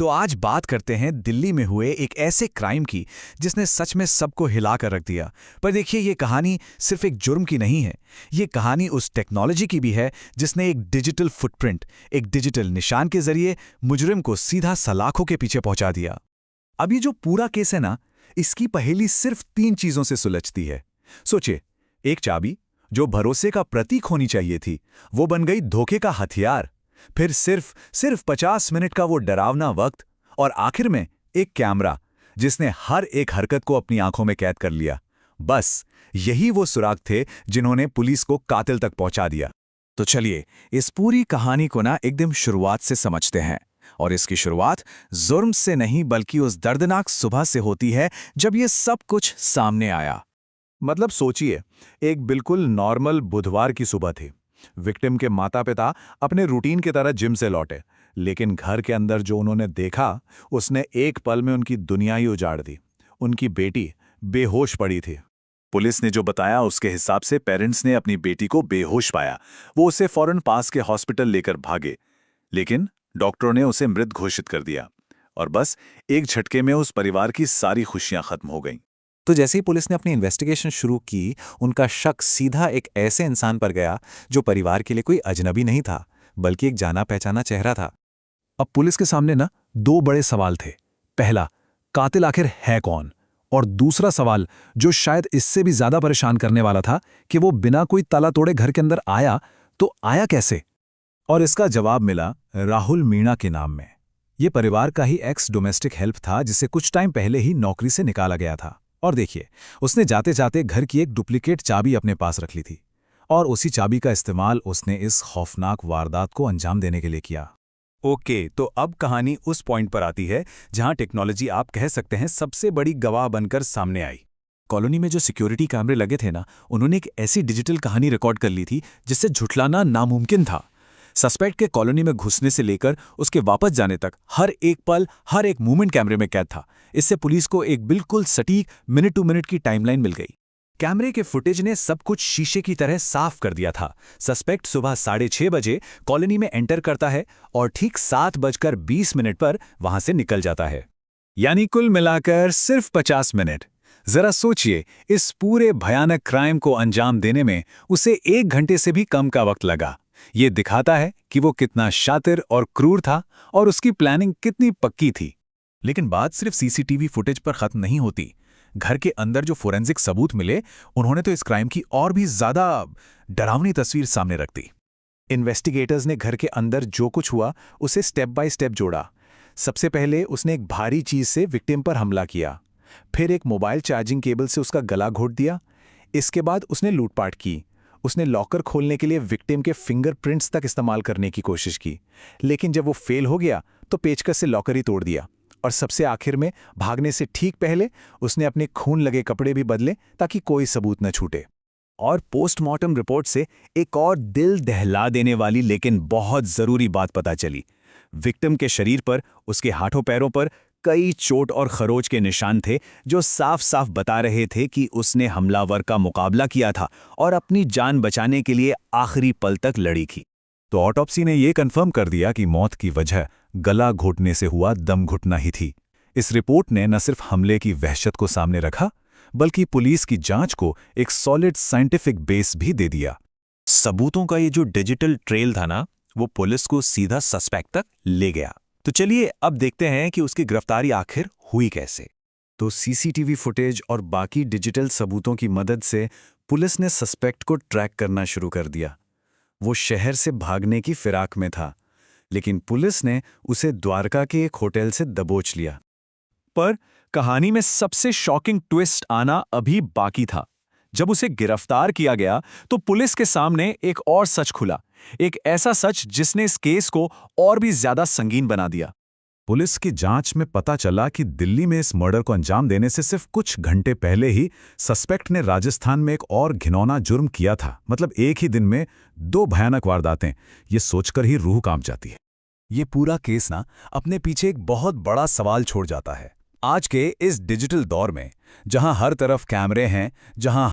तो आज बात करते हैं दिल्ली में हुए एक ऐसे क्राइम की जिसने सच में सबको हिला कर रख दिया। पर देखिए, ये कहानी सिर्फ एक जुर्म की नहीं है। ये कहानी उस टेक्नोलॉजी की भी है जिसने एक डिजिटल फुटप्रिंट, एक डिजिटल निशान के जरिए मुजरिम को सीधा सलाखों के पीछे पहुंचा दिया। अब ये जो पूरा केस है ना, इसकी पहेली सिर्फ 3 चीजों से सुलझती है। सोचिए, एक चाबी जो भरोसे का प्रतीक होनी चाहिए थी, वो बन गई धोखे का हथियार। फिर सिर्फ 50 मिनट का वो डरावना वक्त, और आखिर में एक कैमरा जिसने हर एक हरकत को अपनी आंखों में कैद कर लिया। बस यही वो सुराग थे जिन्होंने पुलिस को कातिल तक पहुंचा दिया। तो चलिए, इस पूरी कहानी को ना एकदम शुरुआत से समझते हैं। और इसकी शुरुआत जुर्म से नहीं बल्कि उस दर्दनाक सुबह से होती है जब ये सब कुछ सामने आया। मतलब सोचिए, एक बिल्कुल नॉर्मल बुधवार की सुबह थी। विक्टिम के माता-पिता अपने रूटीन की तरह जिम से लौटे, लेकिन घर के अंदर जो उन्होंने देखा, उसने एक पल में उनकी दुनिया ही उजाड़ दी। उनकी बेटी बेहोश पड़ी थी। पुलिस ने जो बताया उसके हिसाब से पेरेंट्स ने अपनी बेटी को बेहोश पाया। वो उसे फौरन पास के हॉस्पिटल लेकर भागे, लेकिन डॉक्टरों ने उसे मृत घोषित कर दिया। और बस एक झटके में उस परिवार की सारी खुशियां खत्म हो गईं। तो जैसे ही पुलिस ने अपनी इन्वेस्टिगेशन शुरू की, उनका शक सीधा एक ऐसे इंसान पर गया जो परिवार के लिए कोई अजनबी नहीं था, बल्कि एक जाना पहचाना चेहरा था। अब पुलिस के सामने ना 2 बड़े सवाल थे। पहला, कातिल आखिर है कौन? और दूसरा सवाल, जो शायद इससे भी ज्यादा परेशान करने वाला था, कि वो बिना कोई ताला तोड़े घर के अंदर आया तो आया कैसे? और इसका जवाब मिला राहुल मीणा के नाम में। ये परिवार का ही एक्स डोमेस्टिक हेल्प था, जिसे कुछ टाइम पहले ही नौकरी से निकाला गया था। और देखिए, उसने जाते जाते घर की एक डुप्लीकेट चाबी अपने पास रख ली थी, और उसी चाबी का इस्तेमाल उसने इस खौफनाक वारदात को अंजाम देने के लिए किया। ओके, तो अब कहानी उस पॉइंट पर आती है जहां टेक्नोलॉजी, आप कह सकते हैं, सबसे बड़ी गवाह बनकर सामने आई। कॉलोनी में जो सिक्योरिटी कैमरे लगे थे ना, उन्होंने एक ऐसी डिजिटल कहानी रिकॉर्ड कर ली थी जिससे झुठलाना नामुमकिन था। सस्पेक्ट के कॉलोनी में घुसने से लेकर उसके वापस जाने तक हर एक पल, हर एक मूवमेंट कैमरे में कैद था। इससे पुलिस को एक बिल्कुल सटीक मिनट टू मिनट की टाइमलाइन मिल गई। कैमरे के फुटेज ने सब कुछ शीशे की तरह साफ कर दिया था। सस्पेक्ट सुबह 6:30 बजे कॉलोनी में एंटर करता है और ठीक 7:20 पर वहां से निकल जाता है। यानी कुल मिलाकर सिर्फ 50 मिनट। जरा सोचिए, इस पूरे भयानक क्राइम को अंजाम देने में उसे 1 घंटे से भी कम का वक्त लगा। ये दिखाता है कि वो कितना शातिर और क्रूर था और उसकी प्लानिंग कितनी पक्की थी। लेकिन बात सिर्फ सीसीटीवी फुटेज पर खत्म नहीं होती। घर के अंदर जो फोरेंसिक सबूत मिले, उन्होंने तो इस क्राइम की और भी ज्यादा डरावनी तस्वीर सामने रख दी। इन्वेस्टिगेटर्स ने घर के अंदर जो कुछ हुआ उसे स्टेप बाय स्टेप जोड़ा। सबसे पहले उसने एक भारी चीज से विक्टिम पर हमला किया, फिर एक मोबाइल चार्जिंग केबल से उसका गला घोट दिया। इसके बाद उसने लूटपाट की। उसने लॉकर खोलने के लिए विक्टिम के फिंगरप्रिंट्स तक इस्तेमाल करने की कोशिश की, लेकिन जब वो फेल हो गया तो पेचकस से लॉकर ही तोड़ दिया। और सबसे आखिर में, भागने से ठीक पहले उसने अपने खून लगे कपड़े भी बदले ताकि कोई सबूत न छूटे। और पोस्टमार्टम रिपोर्ट से एक और दिल दहला देने वाली लेकिन बहुत जरूरी बात पता चली। विक्टिम के शरीर पर, उसके हाथों पैरों पर कई चोट और खरोच के निशान थे, जो साफ साफ बता रहे थे कि उसने हमलावर का मुकाबला किया था और अपनी जान बचाने के लिए आखिरी पल तक लड़ी थी। तो ऑटोप्सी ने यह कंफर्म कर दिया कि मौत की वजह गला घोटने से हुआ दम घुटना ही थी। इस रिपोर्ट ने न सिर्फ हमले की वहशत को सामने रखा, बल्कि पुलिस की जांच को एक सॉलिड साइंटिफिक बेस भी दे दिया। सबूतों का ये जो डिजिटल ट्रेल था ना, वो पुलिस को सीधा सस्पेक्ट तक ले गया। तो चलिए अब देखते हैं कि उसकी गिरफ्तारी आखिर हुई कैसे। तो सीसीटीवी फुटेज और बाकी डिजिटल सबूतों की मदद से पुलिस ने सस्पेक्ट को ट्रैक करना शुरू कर दिया। वो शहर से भागने की फिराक में था, लेकिन पुलिस ने उसे द्वारका के एक होटल से दबोच लिया। पर कहानी में सबसे शॉकिंग ट्विस्ट आना अभी बाकी था। जब उसे गिरफ्तार किया गया तो पुलिस के सामने एक और सच खुला, एक ऐसा सच जिसने इस केस को और भी ज्यादा संगीन बना दिया। पुलिस की जांच में पता चला कि दिल्ली में इस मर्डर को अंजाम देने से सिर्फ कुछ घंटे पहले ही सस्पेक्ट ने राजस्थान में एक और घिनौना जुर्म किया था। मतलब एक ही दिन में 2 भयानक वारदातें। ये सोचकर ही रूह कांप जाती है। ये पूरा केस ना अपने पीछे एक बहुत बड़ा सवाल छोड़ जाता है। आज के इस डिजिटल दौर में, जहां हर तरफ कैमरे हैं, जहां